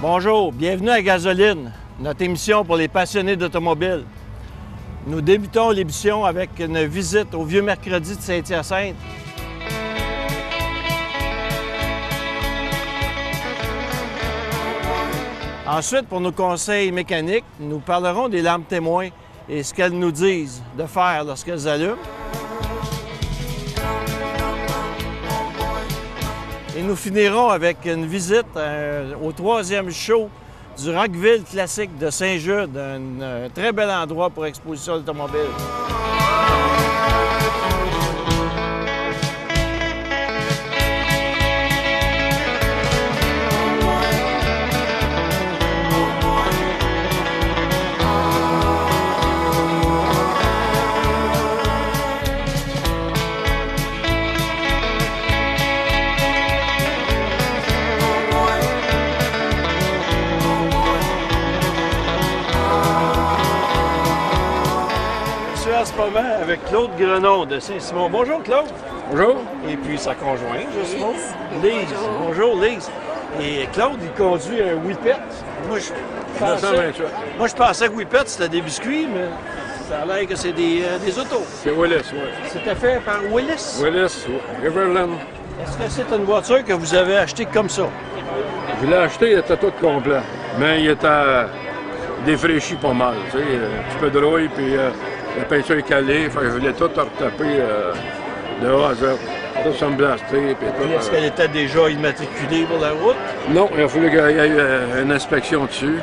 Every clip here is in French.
Bonjour, bienvenue à Gasoline, notre émission pour les passionnés d'automobile. Nous débutons l'émission avec une visite au Vieux Mercredi de Saint-Hyacinthe. Ensuite, pour nos conseils mécaniques, nous parlerons des lampes témoins et ce qu'elles nous disent de faire lorsqu'elles allument. Et nous finirons avec une visite au troisième show du Rockville classique de Saint-Jude, un très bel endroit pour exposition automobile. En ce moment avec Claude Grenon de Saint-Simon. Bonjour Claude. Bonjour. Et puis sa conjointe, je suppose. Lise. Bonjour Lise. Et Claude, il conduit un Whippet. Moi, je pensais que Whippet, c'était des biscuits, mais ça a l'air que c'est des autos. C'est Willis, oui. C'était fait par Willis? Willis, Riverland. Est-ce que c'est une voiture que vous avez achetée comme ça? Je l'ai acheté, il était tout complet. Mais il était défraîchi pas mal. Tu sais, un petit peu de rouille, puis la peinture est calée. Fait que je voulais tout retaper de A à Z. Tout semblasté. Est-ce qu'elle était déjà immatriculée pour la route? Non, il a fallu qu'il y ait une inspection dessus.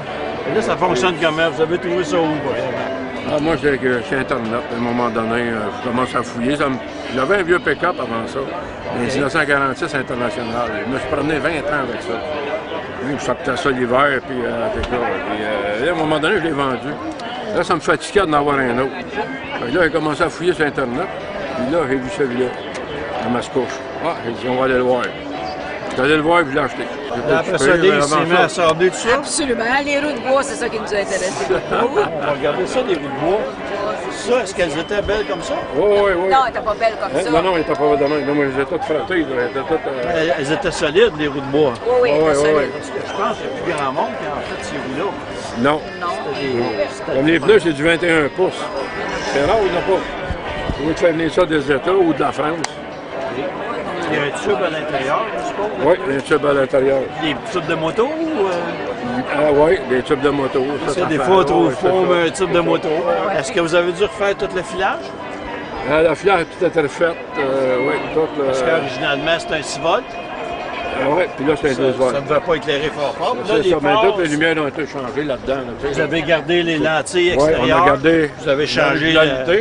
Et là, ça fonctionne comment? Vous avez trouvé ça où, vraiment? Moi, j'ai Internet. À un moment donné, je commence à fouiller. J'avais un vieux pick-up avant ça. Un 1946 international. Je me suis promené 20 ans avec ça. Je sortais ça l'hiver, puis à un moment donné, je l'ai vendu. Là, ça me fatiguait d'en avoir un autre. Là, j'ai commencé à fouiller sur Internet. Puis là, j'ai vu celui-là, à Mascouche. Ah, j'ai dit, on va aller le voir. Je suis allé le voir et je l'ai acheté. Après ça, Lise s'est mis à sabler tout ça. Absolument. Les roues de bois, c'est ça qui nous a intéressés. On va regarder ça, des roues de bois. Ça, est-ce qu'elles étaient belles comme ça? Oui. Non, elle n'était pas belle comme ça. Non, elle n'était pas de même. Moi, je les ai toutes frattées. Elles étaient solides, les roues de bois. Oui, elle était solide. Parce que je pense qu'il n'y a plus grand monde qui a en fait ces roues-là. Non. Comme les pneus, c'est du 21 pouces. C'est rare, il n'y en a pas. Vous pouvez venir ça des États ou de la France. Il y a un tube à l'intérieur, je suppose? Oui, un tube à l'intérieur. Des tubes de moto ou... Ah oui, des tubes de moto. Des fois, on trouve un tube de moto. Est-ce que vous avez dû refaire tout le filage? La filage, tout était refaite. Oui, tout. Parce qu'originalement, c'est un 6 volts. Oui, puis là, c'est un 12 volts. Ça ne devait pas éclairer fort. C'est ça, mais toutes les lumières ont été changées là-dedans. Vous avez gardé les lentilles extérieures. Oui, on a gardé. Vous avez changé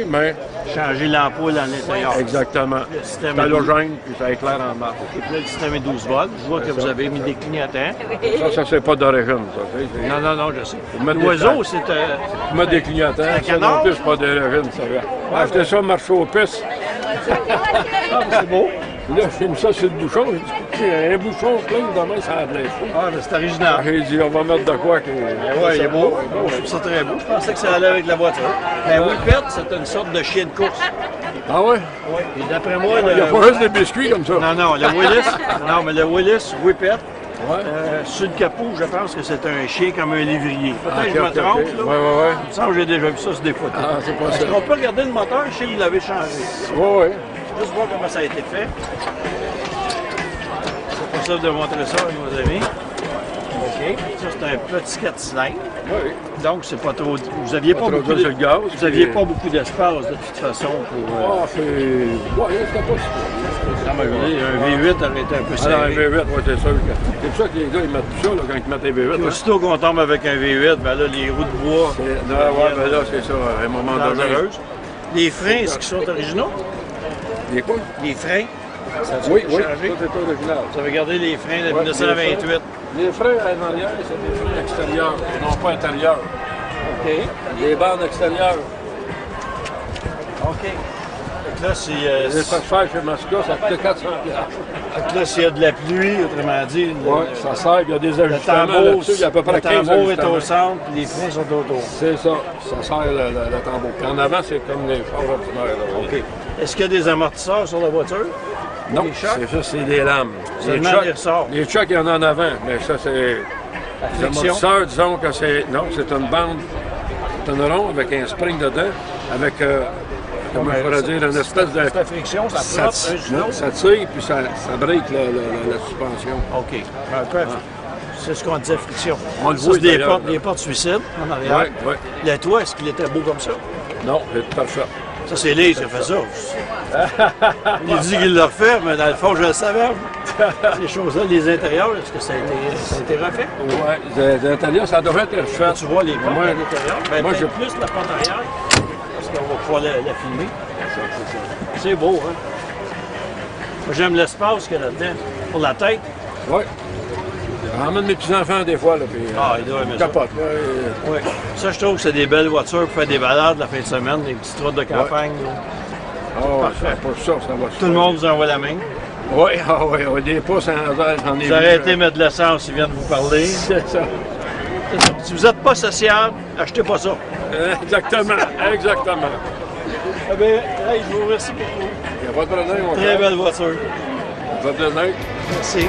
mais changer l'ampoule à l'intérieur. Exactement. C'est halogène, puis ça éclaire en bas. Et puis là, le système est 12 volts. Je vois que vous avez mis des clignotants. Ça c'est pas d'origine, ça. Non, je sais. L'oiseau, c'est... Tu mets des clignotants, ça non plus, c'est pas d'origine, ça va. Acheter ça, marcher aux pistes. C'est beau. Là, j'ai mis ça sur le bouchon. J'ai dit, un bouchon plein demain, ça a de l'info. Ah, mais c'est original. J'ai dit, on va mettre de quoi que. Oui, il est beau. Je trouve ça très beau. Je pensais que ça allait avec la voiture. Mais Whippet, c'est une sorte de chien de course. Ah ouais? Oui. Et d'après moi, il n'y a pas juste des biscuits comme ça. Non, le Willis. Non, mais le Willis Whippet. Sur le capot, je pense que c'est un chien comme un lévrier. Peut-être que je me trompe. Là. Oui. Il me semble que j'ai déjà vu ça sur des photos. Ah, c'est pas ça. Est-ce qu'on peut regarder le moteur? Je sais que vous l'avez changé. Oui. Juste voir comment ça a été fait. C'est possible de montrer ça à nos amis. OK. Ça, c'est un petit 4 cylindres. Oui. Donc, c'est pas trop... Vous n'aviez pas, beaucoup de gaz. Vous aviez pas beaucoup d'espace, de toute façon, pour... c'est... Oui, c'était pas un V8 aurait été un peu serré. Un V8, oui, c'est sûr. C'est pour ça que les gars, ils mettent tout ça là, quand ils mettent un V8. Puis aussitôt qu'on tombe avec un V8, ben là, les roues de bois... Ben là, c'est ça, à un moment donné. Les freins, est-ce qu'ils sont originaux? Les quoi? Les freins. Oui, tout est original. Vous avez gardé les freins de 1928. Les freins en arrière, c'est des freins extérieurs, non pas intérieurs. OK. Les bandes extérieures. OK. Donc là, c'est... les faire chez Masca, ça coûte 400$. Donc là, s'il y a de la pluie, autrement dit... Oui, ça sert, il y a des ajustements là-dessus, il y a à peu près 15 ajustements. Le tambour est au centre, puis les freins sont autour. C'est ça, ça sert le tambour. Puis en avant, c'est comme les phares ordinaires. OK. Est-ce qu'il y a des amortisseurs sur la voiture? Non, c'est ça, c'est des lames. Seulement les ressorts. Les chocs, il y en a en avant, mais ça, c'est Les amortisseurs, disons que c'est... Non, c'est une bande, c'est un rond avec un spring dedans, avec, comment je pourrais dire, une espèce de... La friction, ça frotte. Ça tire, puis ça break la suspension. OK. C'est ce qu'on disait, friction. On le Ça, voit, c'est des portes suicides en arrière. Oui. Le toit, est-ce qu'il était beau comme ça? Non, c'est parfait. Ça, c'est Lise qui a fait ça. Il dit qu'il l'a refait, mais dans le fond, je le savais. Ces choses-là, les intérieurs, est-ce que ça a été refait? Oui, l'intérieur, ça devrait être refait. Tu vois les portes Moi, à l'intérieur? Ben, moi, plus la porte arrière, parce qu'on va pouvoir la filmer. C'est beau, hein? Moi, j'aime l'espace qu'il y a là-dedans. Pour la tête. Oui. J'emmène mes petits-enfants des fois, là, puis ils doivent aimer ça. capotent. Oui. Ça, je trouve que c'est des belles voitures pour faire des balades la fin de semaine, des petites routes de campagne. Parfait. Pour ça, ça va. Tout le monde vous envoie la main. Oui, des pouces en hasard, j'en ai Vous arrêtez de mettre de l'essence, ils viennent vous parler. C'est ça. Si vous n'êtes pas sociable, achetez pas ça. Exactement. Eh bien, hey, je vous remercie pour tout. Il n'y a pas de problème, mon Très belle voiture. Pas de problème. Merci.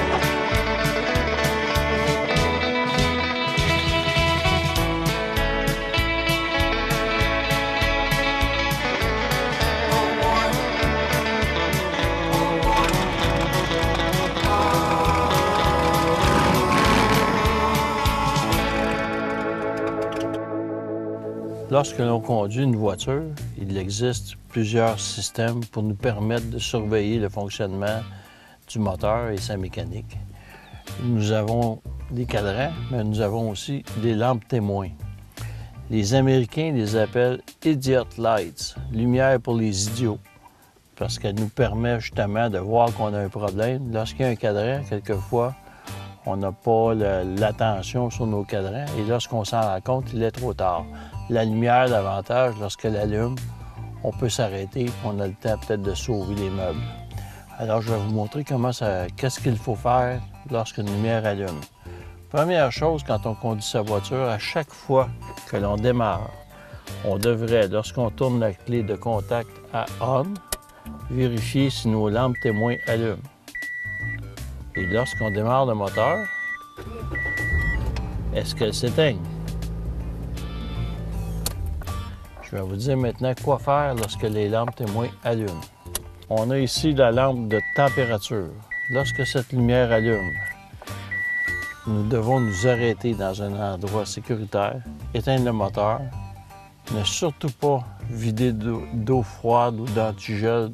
Lorsque l'on conduit une voiture, il existe plusieurs systèmes pour nous permettre de surveiller le fonctionnement du moteur et sa mécanique. Nous avons des cadrans, mais nous avons aussi des lampes témoins. Les Américains les appellent Idiot Lights, lumière pour les idiots, parce qu'elle nous permet justement de voir qu'on a un problème. Lorsqu'il y a un cadran, quelquefois, on n'a pas l'attention sur nos cadrans et lorsqu'on s'en rend compte, il est trop tard. La lumière, davantage, lorsqu'elle allume, on peut s'arrêter et on a le temps peut-être de sauver les meubles. Alors, je vais vous montrer qu'est-ce qu'il faut faire lorsqu'une lumière allume. Première chose, quand on conduit sa voiture, à chaque fois que l'on démarre, on devrait, lorsqu'on tourne la clé de contact à on, vérifier si nos lampes témoins allument. Et lorsqu'on démarre le moteur, est-ce qu'elle s'éteigne? Je vais vous dire maintenant quoi faire lorsque les lampes témoins allument. On a ici la lampe de température. Lorsque cette lumière allume, nous devons nous arrêter dans un endroit sécuritaire, éteindre le moteur, ne surtout pas vider d'eau froide ou d'antigel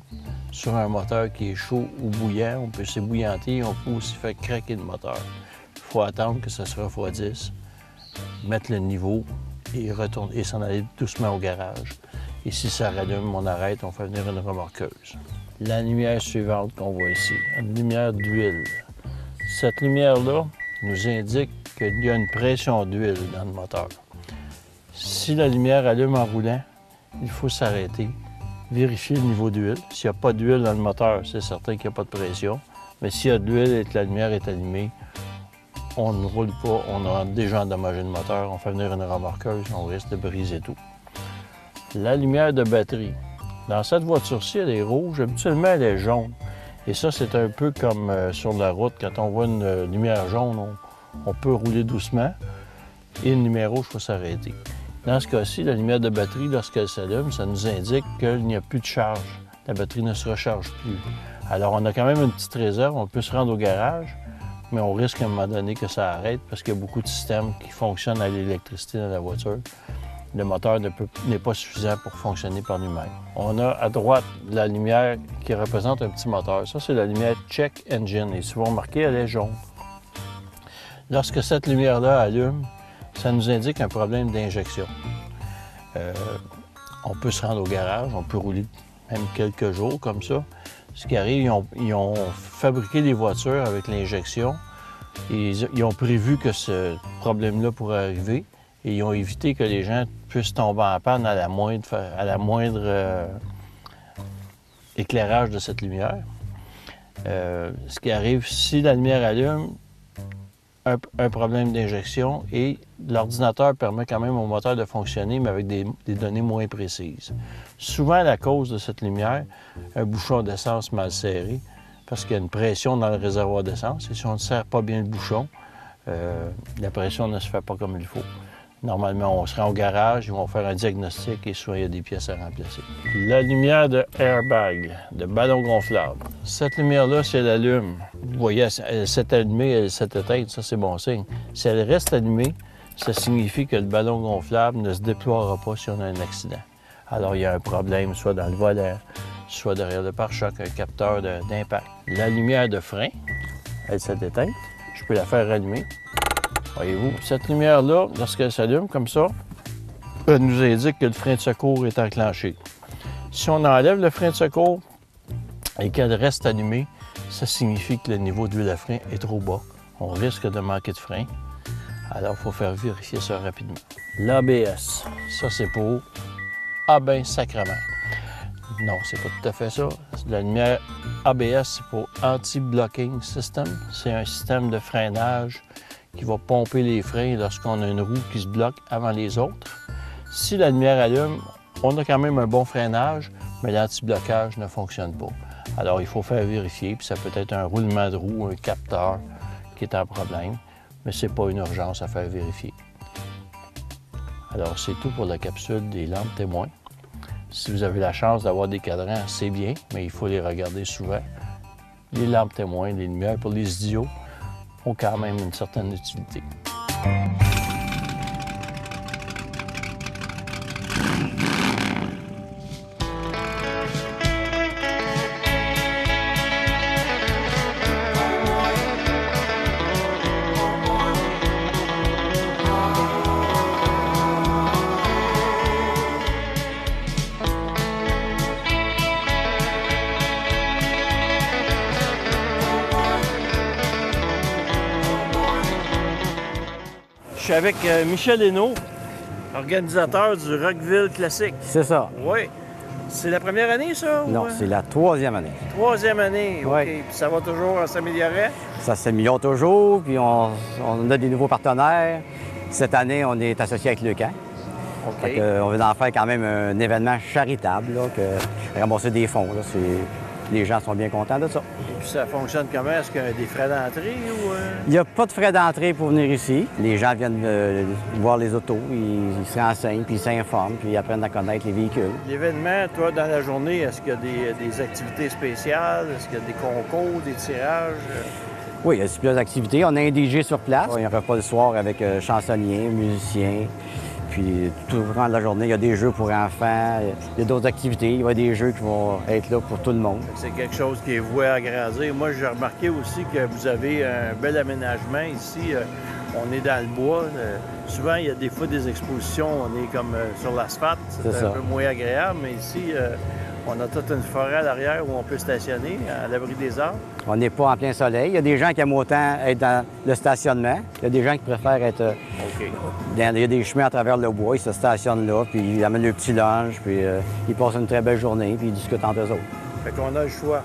sur un moteur qui est chaud ou bouillant. On peut s'ébouillanter, on peut aussi faire craquer le moteur. Il faut attendre que ça se refroidisse, mettre le niveau et retourner et s'en aller doucement au garage. Et si ça rallume, on arrête, on fait venir une remorqueuse. La lumière suivante qu'on voit ici, une lumière d'huile. Cette lumière-là nous indique qu'il y a une pression d'huile dans le moteur. Si la lumière allume en roulant, il faut s'arrêter, vérifier le niveau d'huile. S'il n'y a pas d'huile dans le moteur, c'est certain qu'il n'y a pas de pression. Mais s'il y a de l'huile et que la lumière est allumée, on ne roule pas, on a déjà endommagé le moteur, on fait venir une remorqueuse, on risque de briser tout. La lumière de batterie. Dans cette voiture-ci, elle est rouge, habituellement elle est jaune. Et ça, c'est un peu comme sur la route, quand on voit une lumière jaune, on peut rouler doucement. Et une lumière rouge, il faut s'arrêter. Dans ce cas-ci, la lumière de batterie, lorsqu'elle s'allume, ça nous indique qu'il n'y a plus de charge. La batterie ne se recharge plus. Alors, on a quand même une petite réserve, on peut se rendre au garage, mais on risque à un moment donné que ça arrête parce qu'il y a beaucoup de systèmes qui fonctionnent à l'électricité dans la voiture. Le moteur n'est pas suffisant pour fonctionner par lui-même. On a à droite la lumière qui représente un petit moteur. Ça, c'est la lumière Check Engine. Et si vous remarquez, elle est jaune. Lorsque cette lumière-là allume, ça nous indique un problème d'injection. On peut se rendre au garage, on peut rouler même quelques jours comme ça. Ce qui arrive, ils ont fabriqué des voitures avec l'injection. Ils ont prévu que ce problème-là pourrait arriver et ils ont évité que les gens puissent tomber en panne à la moindre éclairage de cette lumière. Ce qui arrive, si la lumière allume, un problème d'injection et l'ordinateur permet quand même au moteur de fonctionner, mais avec des données moins précises. Souvent, la cause de cette lumière, un bouchon d'essence mal serré, parce qu'il y a une pression dans le réservoir d'essence. Et si on ne serre pas bien le bouchon, la pression ne se fait pas comme il faut. Normalement, on se rend au garage, ils vont faire un diagnostic et soit il y a des pièces à remplacer. La lumière de airbag, de ballon gonflable. Cette lumière-là, si elle allume, vous voyez, elle s'est allumée, elle s'est éteinte, ça c'est bon signe. Si elle reste allumée, ça signifie que le ballon gonflable ne se déploiera pas si on a un accident. Alors, il y a un problème, soit dans le volant, soit derrière le pare-choc, un capteur d'impact. La lumière de frein, elle s'est éteinte. Je peux la faire allumer. Voyez-vous, cette lumière-là, lorsqu'elle s'allume comme ça, elle nous indique que le frein de secours est enclenché. Si on enlève le frein de secours et qu'elle reste allumée, ça signifie que le niveau d'huile à frein est trop bas. On risque de manquer de frein. Alors, il faut faire vérifier ça rapidement. L'ABS, ça c'est pour ah ben sacrement. Non, c'est pas tout à fait ça. La lumière ABS, c'est pour Anti-Blocking System. C'est un système de freinage qui va pomper les freins lorsqu'on a une roue qui se bloque avant les autres. Si la lumière allume, on a quand même un bon freinage, mais l'anti-blocage ne fonctionne pas. Alors, il faut faire vérifier, puis ça peut être un roulement de roue, un capteur qui est en problème, mais ce n'est pas une urgence à faire vérifier. Alors, c'est tout pour la capsule des lampes témoins. Si vous avez la chance d'avoir des cadrans, c'est bien, mais il faut les regarder souvent. Les lampes témoins, les lumières pour les idiots ont quand même une certaine utilité. Je suis avec Michel Hénaud, organisateur du Rockville Classique. C'est ça. Oui. C'est la première année, ça? Non, c'est la troisième année. Troisième année, OK. Ouais. Puis ça va toujours en s'améliorer? Ça s'améliore toujours, puis on a des nouveaux partenaires. Cette année, on est associé avec le camp. OK. On veut en faire quand même un événement charitable, là, ramasser des fonds. Là. Les gens sont bien contents de ça. Et puis ça fonctionne comment? Est-ce qu'il y a des frais d'entrée ou... Il n'y a pas de frais d'entrée pour venir ici. Les gens viennent voir les autos, ils se renseignent, puis ils s'informent, puis ils apprennent à connaître les véhicules. L'événement, toi, dans la journée, est-ce qu'il y a des activités spéciales? Est-ce qu'il y a des concours, des tirages? Oui, il y a plusieurs activités. On a un DJ sur place. Il y a un repas le soir avec chansonniers, musiciens. Puis tout au long de la journée, il y a des jeux pour enfants, il y a d'autres activités, il y a des jeux qui vont être là pour tout le monde. C'est quelque chose qui est voué à grandir. Moi, j'ai remarqué aussi que vous avez un bel aménagement ici. On est dans le bois. Souvent, il y a des fois des expositions, on est comme sur l'asphalte. C'est un peu moins agréable, mais ici, on a toute une forêt à l'arrière où on peut stationner à l'abri des arbres. On n'est pas en plein soleil. Il y a des gens qui aiment autant être dans le stationnement. Il y a des gens qui préfèrent être... Il y a des chemins à travers le bois. Ils se stationnent là, puis ils amènent le petit lunch, puis ils passent une très belle journée, puis ils discutent entre eux autres. Fait qu'on a le choix.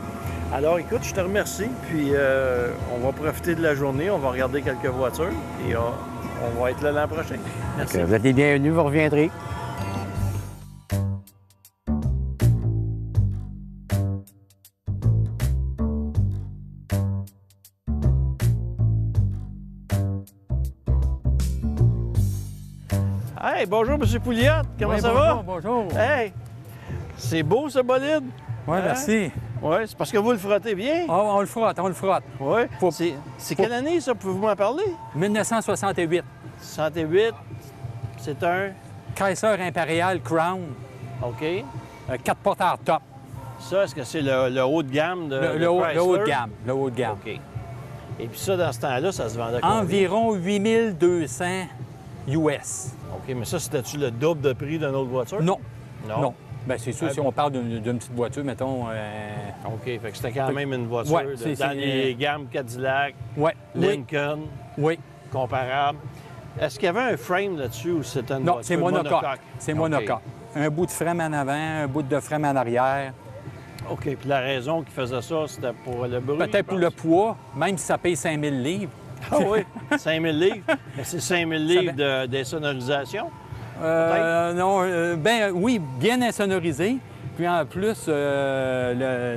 Alors, écoute, je te remercie, puis on va profiter de la journée. On va regarder quelques voitures, et on va être là l'an prochain. Merci. Vous êtes les bienvenus, vous reviendrez. Hey, bonjour, M. Pouliot. Comment ça va? Bonjour. Hey, c'est beau, ce bolide. Oui, merci. Oui, c'est parce que vous le frottez bien. Ah, on le frotte, on le frotte. Oui. C'est quelle année, ça? Pouvez-vous m'en parler? 1968. 68, c'est un... Chrysler Imperial Crown, OK. 4 portes hardtop. Ça, est-ce que c'est le haut de gamme de Le haut de Chrysler? gamme. Le haut de gamme. OK. Et puis ça, dans ce temps-là, ça se vendait combien? Environ 8200 US. OK, mais ça, c'était-tu le double de prix d'une autre voiture? Non. Non? Non. Bien, c'est sûr, si on parle d'une petite voiture, mettons... OK, fait que c'était quand même une voiture Ouais, dans les gammes Cadillac, Ouais. Lincoln, Oui. comparable. Est-ce qu'il y avait un frame là-dessus ou c'était une Non, voiture c'est monocoque. C'est OK. monocoque. Un bout de frame en avant, un bout de frame en arrière. OK, puis la raison qui faisait ça, c'était pour le bruit? Peut-être pour le poids, même si ça paye 5000 livres. Ah oui, 5000 livres. Mais c'est 5000 livres d'insonorisation? Non, ben oui, bien insonorisé. Puis en plus,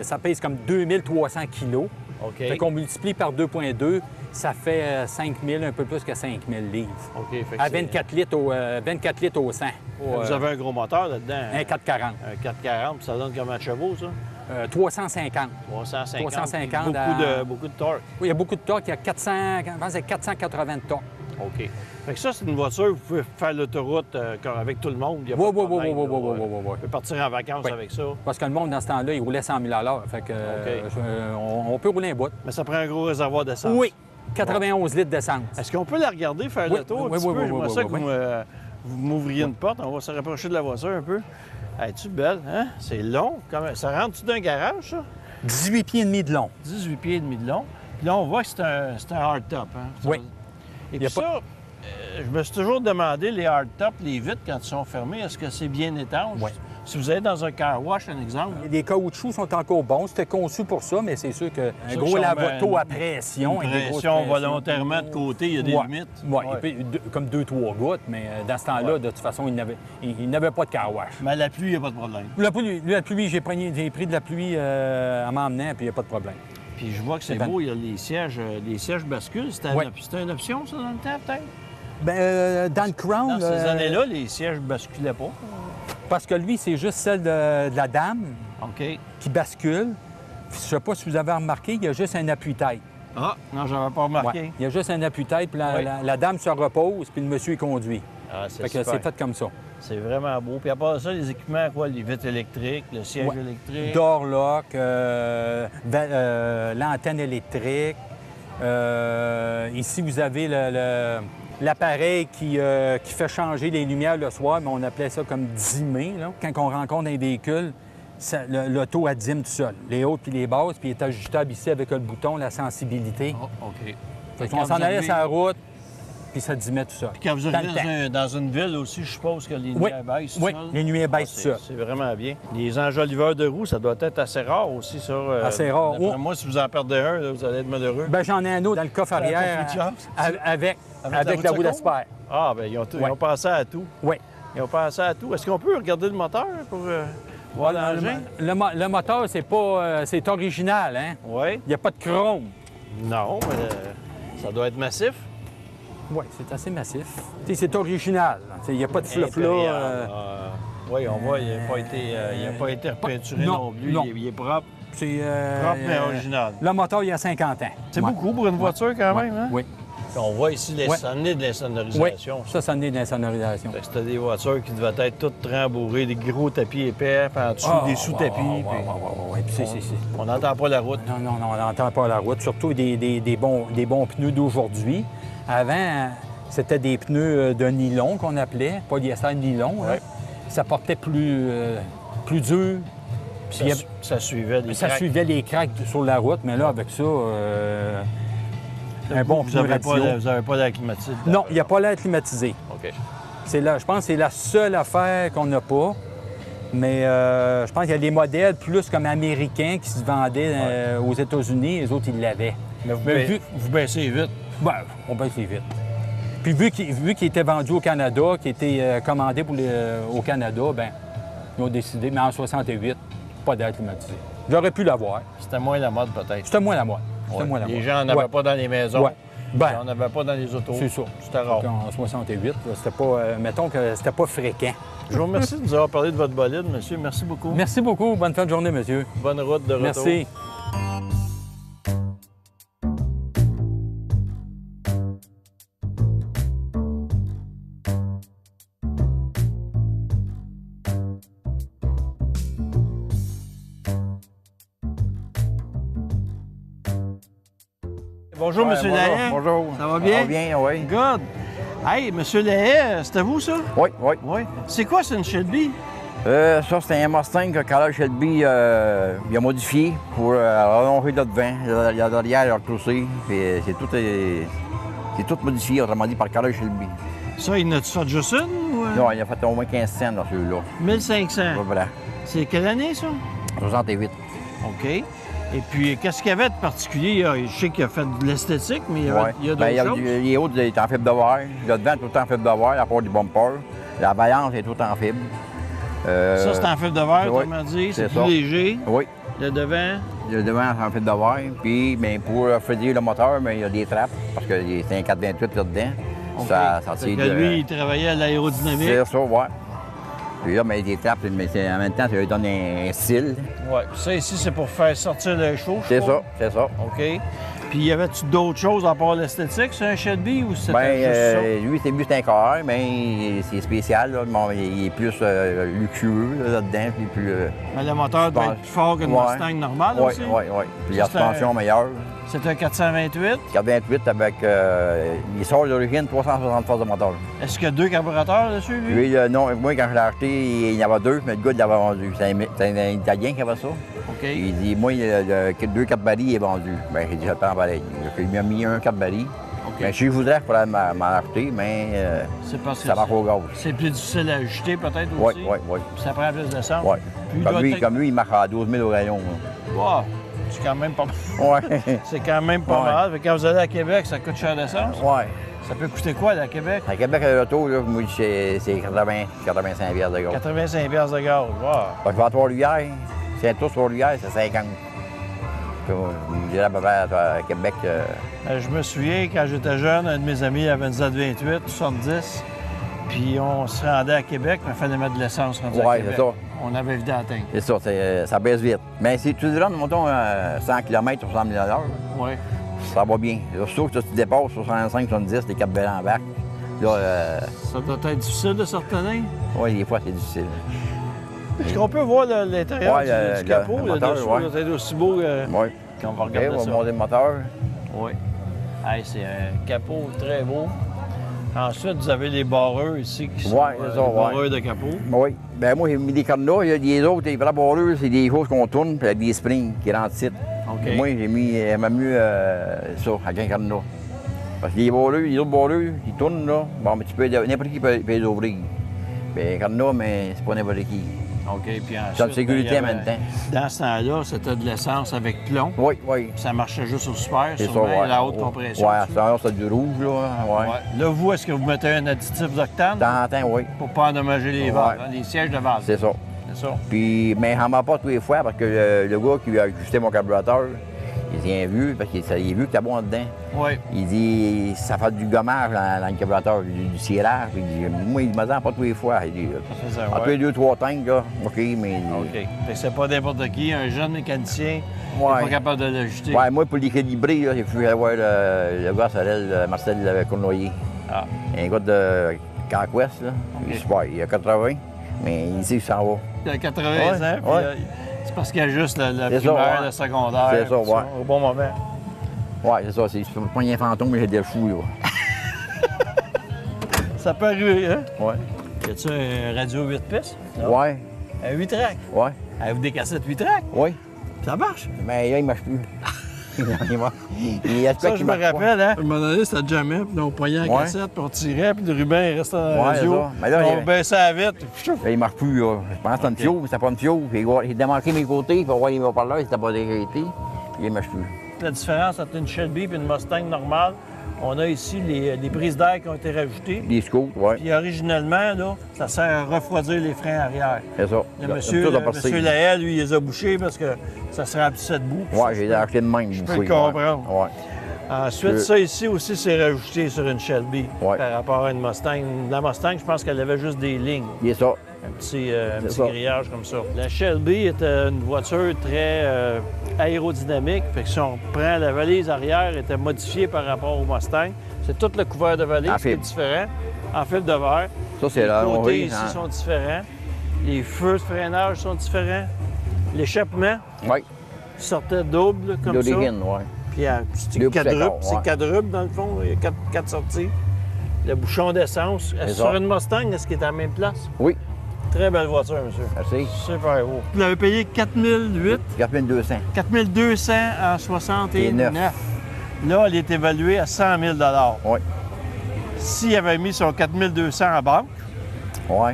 ça pèse comme 2300 kilos. OK. Fait qu'on multiplie par 2,2, ça fait 5 000, un peu plus que 5 000 livres. OK. Fait que À c'est- 24 litres au 100. Vous avez un gros moteur là-dedans. Un 440. Un 440, puis ça donne combien de chevaux, ça? 350. 350. 350 Beaucoup de torque. Oui, il y a beaucoup de torque. Il y a 400, je pense que c'est 480 torques. OK. Fait que ça, c'est une voiture, vous pouvez faire l'autoroute comme avec tout le monde. Il y a Oui, pas de oui, problème, oui, là. oui, oui, oui, oui. Vous pouvez partir en vacances Oui. avec ça. Parce que le monde, dans ce temps-là, il roulait 100 000 à l'heure. Fait que on peut rouler un bout. Mais ça prend un gros réservoir d'essence. Oui, 91 litres d'essence. Est-ce qu'on peut la regarder, faire Oui, le tour oui, un petit oui, peu? oui, J'aimerais oui, ça oui, que oui. vous m'ouvriez une porte. On va se rapprocher de la voiture un peu. Es-tu belle, hein? C'est long. Ça rentre-tu d'un garage, ça? 18 pieds et demi de long. 18 pieds et demi de long. Puis là, on voit que c'est un hardtop, hein? Oui. Et Y a puis ça, je me suis toujours demandé, les hardtops, les vitres, quand ils sont fermés, est-ce que c'est bien étanche? Oui. Si vous allez dans un car wash, un exemple, Les caoutchoucs sont encore bons. C'était conçu pour ça, mais c'est sûr qu'un Ceux gros qui sont lavoto à pression. une avec des grosses pression pressions. volontairement de côté, il y a des Ouais. limites. Oui, Ouais. comme 2-3 gouttes, mais dans ce temps-là, Ouais. de toute façon, il n'avait pas de car wash. Mais la pluie, il n'y a pas de problème. La pluie, j'ai pris de la pluie en m'emmenant, puis il n'y a pas de problème. Puis je vois que c'est C'est beau, il y a les sièges basculent. C'était Ouais. une option, ça, dans le temps, peut-être? Dans le Crown, Dans ces années-là, les sièges basculaient pas. parce que lui, c'est juste celle de la dame OK. qui bascule. Puis, je ne sais pas si vous avez remarqué, il y a juste un appui-tête. Ah, non, j'avais pas remarqué. Ouais. Il y a juste un appui-tête, puis Oui. la dame se repose, puis le monsieur est conduit. Ah, Fait que super. c'est fait comme ça. C'est vraiment beau. Puis à part ça, les équipements, quoi, les vitres électriques, le siège Ouais. électrique. Door-lock, l'antenne électrique. Ici, vous avez l'appareil qui fait changer les lumières le soir, mais on appelait ça comme dimmer. Là. Quand on rencontre un véhicule, l'auto, elle dîme tout seul. Les hautes puis les basses, puis il est ajustable ici avec le bouton, la sensibilité. Oh, OK. Fait Quand qu'on s'en vous allait arrivez- sur la route, puis ça dimmait tout seul. Puis quand vous Dans arrivez le temps. dans une ville aussi, je suppose que les Oui. lumières baissent tout Oui, seul. les lumières baissent Ah, tout seul. c'est vraiment bien. Les enjoliveurs de roues, ça doit être assez rare aussi, ça. Assez rare. D'après Oh. moi, si vous en perdez un, là, vous allez être malheureux. Ben, j'en ai un autre dans le coffre Dans le arrière coffre de chance? avec la roue de la roue secours? d'espère. Ah, bien, ils Ouais. ont pensé à tout. Oui. Ils ont pensé à tout. Est-ce qu'on peut regarder le moteur pour voir l'engin? Le moteur, c'est pas. C'est original, hein? Oui. Il n'y a pas de chrome. Non, mais ça doit être massif. Oui, c'est assez massif. Tu sais, c'est original. Il n'y a pas de flop là. Impérial. Oui, on voit, il n'a pas été repeinturé Non, non plus. non. Il est propre. C'est. Propre, mais original. Le moteur, il y a 50 ans. C'est Ouais. beaucoup pour une voiture quand Ouais. même, hein? Oui. Puis on voit ici Ouais. ça naît de Oui. l'insonorisation. Ça naît de l'insonorisation. Fait que c'était des voitures qui devaient être toutes rembourrées, des gros tapis épais, puis en dessous des sous-tapis. puis Oui, puis on n'entend pas la route. Non, on n'entend pas la route. Surtout des bons pneus d'aujourd'hui. Avant, c'était des pneus de nylon qu'on appelait, polyester nylon. Là. Ouais. Ça portait plus dur. Puis il y avait- Ça suivait des ça cracks. suivait les cracks sur la route, mais là, avec ça, un bon Vous pneu n'avez radio. pas l'air climatisé. Non, il n'y a pas l'air climatisé. OK. Je pense que c'est la seule affaire qu'on n'a pas. Mais je pense qu'il y a des modèles plus comme américains qui se vendaient aux États-Unis. Les autres, ils l'avaient. Mais vous, Mais vu- vous baissez vite. Ben, on baisse les vite. Puis vu qu'il était vendu au Canada, qu'il était commandé au Canada, ben ils ont décidé, mais en 68, pas d'air climatisé. J'aurais pu l'avoir. C'était moins la mode, peut-être. C'était moins la mode. C'était Ouais. moins la Les mode. gens n'en avaient Ouais. pas dans les maisons. Ouais. Ben, Ils n'en avaient pas dans les autos. c'est ça. C'était rare. En 68, là, c'était pas, mettons que c'était pas fréquent. Je vous remercie de nous avoir parlé de votre bolide, monsieur. Merci beaucoup. Merci beaucoup. Bonne fin de journée, monsieur. Bonne route de retour. Merci. Bonjour, monsieur Lahaye. Bonjour. Ça va bien? Ça va bien, oui. Good. Hey, monsieur Lahaye, c'était vous, ça? Oui, oui. Oui. C'est quoi, c'est une Shelby? Ça, c'est un Mustang que Carl Shelby il a modifié pour rallonger le devant. Il y a derrière, il a retroussé. Puis c'est tout modifié, autrement dit, par Carl Shelby. Ça, il n'a-tu fait juste une ou... Non, il a fait au moins 15 cents dans celui-là. 1500. Voilà. C'est quelle année, ça? 68. OK. Et puis, qu'est-ce qu'il y avait de particulier? Je sais qu'il a fait de l'esthétique, mais il y a, Ouais. il y a d'autres Ben, choses. les autres, il est en fibre de verre. Le devant, tout en fibre de verre, à part du bumper. La vaillance est tout en fibre. Ça, c'est en fibre de verre, oui, autrement dit. C'est c'est plus ça. léger. Oui. Le devant? Le devant, c'est en fait de verre. Puis, bien, pour refroidir le moteur, bien, il y a des trappes, parce que c'est un 428 là-dedans. OK. Ça Fait tire que lui, il travaillait à l'aérodynamique. C'est ça, ouais. Puis là, bien, des trappes, mais en même temps, ça lui donne un style. Oui. Ça ici, c'est pour faire sortir le chevaux, je C'est crois. ça, c'est ça. OK. Puis y avait-tu d'autres choses à part l'esthétique, c'est un Shelby ou c'était Ben, juste ça? lui, c'est un KR, mais c'est spécial. Là. Bon, il est plus luxueux là-dedans. Puis plus, Mais le moteur doit pense- être plus fort qu'une Ouais. Mustang normale Oui, aussi? oui, oui. Puis la Ça, c'est un- suspension meilleure. C'est un 428. 428 avec. Il sort d'origine 360 forces de moteur. Est-ce qu'il y a deux carburateur dessus, lui? Lui, non, moi, quand je l'ai acheté, il y en avait deux, mais le gars, il l'avait vendu. C'est un Italien qui avait ça. OK. Il dit, moi, le 2 4 barils est vendu. Bien, j'ai dit, je le prends pareil. Il m'a mis un 4 barils. OK. Mais si je voudrais, je pourrais m'en acheter, mais C'est parce que ça marche au gaz. c'est plus difficile à ajuster peut-être Oui, aussi? oui, oui. Ça prend plus d'essence? Oui. Puis il Comme doit lui, être- comme lui, il marche à 12 000 au rayon. Wow, c'est quand même pas mal. Oui. C'est quand même pas Ouais. mal. Fait que quand vous allez à Québec, ça coûte cher d'essence? Oui. Ça peut coûter quoi, là, à Québec? À Québec, l'auto, là, moi, c'est 85 piastres de gaz. 85 piastres de gaz. Wow. Parce que je vais à Trois-Rivières, c'est tout sur Trois-Rivières, c'est 50. Je me dirais à peu près à Québec. Je me souviens, quand j'étais jeune, un de mes amis avait une Z28, 70, puis on se rendait à Québec, mais il fallait mettre de l'essence rendu à Ouais, Québec. c'est ça. On avait évité à atteindre. C'est ça, ça baisse vite. Mais si tu rentres, mettons, 100 km ou 100 000 à l'heure, Oui. ça va bien. Sauf que si tu dépasses 65, 70, les 4 belles en bac, là, Ça doit être difficile de se retenir. oui, des fois, c'est difficile. Est-ce qu'on peut voir l'intérieur Ouais, du capot, le le moteur, dessous, ouais. là, ça doit être aussi beau Oui. qu'on va OK, regarder on va ça. monter le moteur. Oui. Hey, c'est un capot très beau. Ensuite, vous avez les barreurs ici qui sont Ouais, c'est ça, les ouais. barreurs de capot. Oui. Ben moi, j'ai mis des cadenas. Il y a des autres, les vrais barreux, c'est des choses qu'on tourne, puis avec des springs qui rentrent ici. OK. Moi, j'ai mis, m'a mis ça, avec un cadenas. Parce que les barreux, les autres barreux, ils tournent là. Bon, mais tu peux, n'importe qui peut les ouvrir. Ben, un cadenas, mais c'est pas n'importe qui. OK, puis ensuite... C'est une sécurité ben, il y en même avait- temps. Dans ce temps-là, c'était de l'essence avec plomb. Oui, oui. Ça marchait juste au super, C'est ça, sûrement, ouais. la haute compression. Ouais, dessus. ça, c'est du rouge, là. Ouais. Ouais. Là, vous, est-ce que vous mettez un additif d'octane De temps en temps, oui. pour pas endommager les Ouais. valves, hein, les sièges de valve? C'est ça. C'est ça. Puis, mais j'en mets pas tous les fois parce que le gars qui a ajusté mon carburateur, il s'est vu, parce qu'il a vu que t'as bon dedans. Oui. Il dit, ça fait du gommage dans le carburateur, du cirage. Puis il dit, moi, il me dit pas tous les fois. Il dit, Ça, après ouais. 2-3 tanks, là, OK, mais. OK. Fait que c'est pas n'importe qui, un jeune mécanicien Ouais. n'est pas capable de l'ajuster. Ouais, moi, pour l'équilibrer, là, j'ai pu aller voir le gars, ça s'appelle Marcel Cournoyer. Ah. Un gars de Conquest, là. Il est super, il a 80, mais il sait où ça va. Il a 80 Ouais, ans, puis ouais. c'est parce qu'il y a juste le C'est ça, primaire, ouais. le secondaire, C'est ça, tout ouais. au bon moment. Ouais, c'est ça, c'est pas un fantôme, mais j'ai des fous, là. Ça peut arriver, hein? Ouais. Y a-tu un radio 8 pistes? Non? Ouais, Un 8 tracks? ouais, Avez-vous des cassettes 8 tracks? ouais. Ça marche? Mais là, il marche plus. Il y a de quoi Ça, qui je me marche pas. rappelle, hein? À un moment donné, c'était jamais, puis là, on poignait la Ouais. cassette, puis on tirait, puis le ruban, il restait dans la Ouais, radio. c'est ça. Mais là, Puis il- on baissait la vitre, puis pfiou! Là, il marche plus, là. Je pense que c'est une fio, mais c'est pas une fio. J'ai démarqué mes côtés, pour voir les haut-parleurs, c'était pas d'égalité. Puis il marche plus. La différence entre une Shelby et une Mustang normale, on a ici les prises d'air qui ont été rajoutées. Les scouts, ouais. Puis originalement, là, ça sert à refroidir les freins arrière. C'est ça. Le Comme monsieur, ça, ça le passe. monsieur Lahaye, lui, il les a bouchés parce que ça se remplissait de boue. Ouais, j'ai acheté de même. Je peux le comprendre. Ouais. Ensuite, Je- ça ici aussi, c'est rajouté sur une Shelby Ouais. par rapport à une Mustang. La Mustang, je pense qu'elle avait juste des lignes, Il est ça. un petit C'est ça. grillage comme ça. La Shelby était une voiture très aérodynamique. Fait que si on prend la valise arrière, elle était modifiée par rapport au Mustang. C'est tout le couvert de valise En qui est fibre. différent, en fil de verre. Ça, c'est Les là. côtés ici sont différents. Les feux de freinage sont différents. L'échappement Oui, sortait double, là, comme ça. d'origine, ouais. Puis c'est Double quadruple, séquard, c'est ouais. quadruple dans le fond, il y a quatre sorties. Le bouchon d'essence. C'est Sur ça. une Mustang, est-ce qu'il est à la même place? Oui, Très belle voiture, monsieur. merci. Super beau. Vous l'avez payé 4008, 4200. 4200 en 69. Là, elle est évaluée à 100 000 Oui, S'il avait mis son 4200 en banque, oui.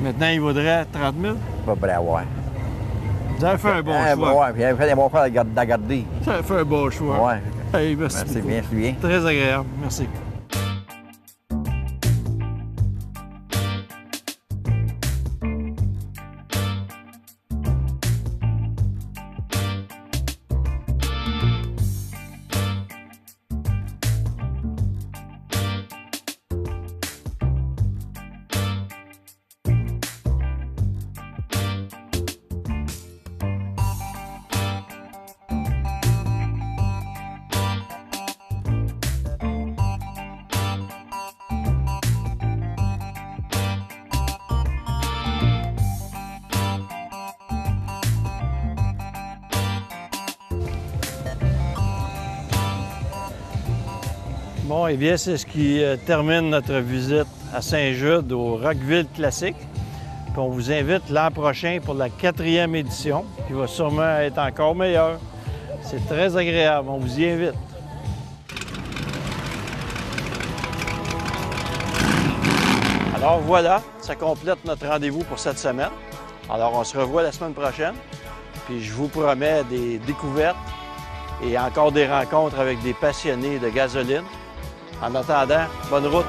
maintenant, il vaudrait 30 000 Pas près, ouais. Vous avez fait un bon Ah, choix. ouais, puis il avait fait des bons choix à garder. Vous avez fait un bon choix. Ouais. Hey, merci Merci beaucoup. bien, c'est bien. Très agréable. Merci. Bon, eh bien, c'est ce qui termine notre visite à Saint-Jude au Rockville Classique. Puis on vous invite l'an prochain pour la 4e édition, qui va sûrement être encore meilleure. C'est très agréable, on vous y invite. Alors voilà, ça complète notre rendez-vous pour cette semaine. Alors on se revoit la semaine prochaine, puis je vous promets des découvertes et encore des rencontres avec des passionnés de gasoline. En attendant, bonne route!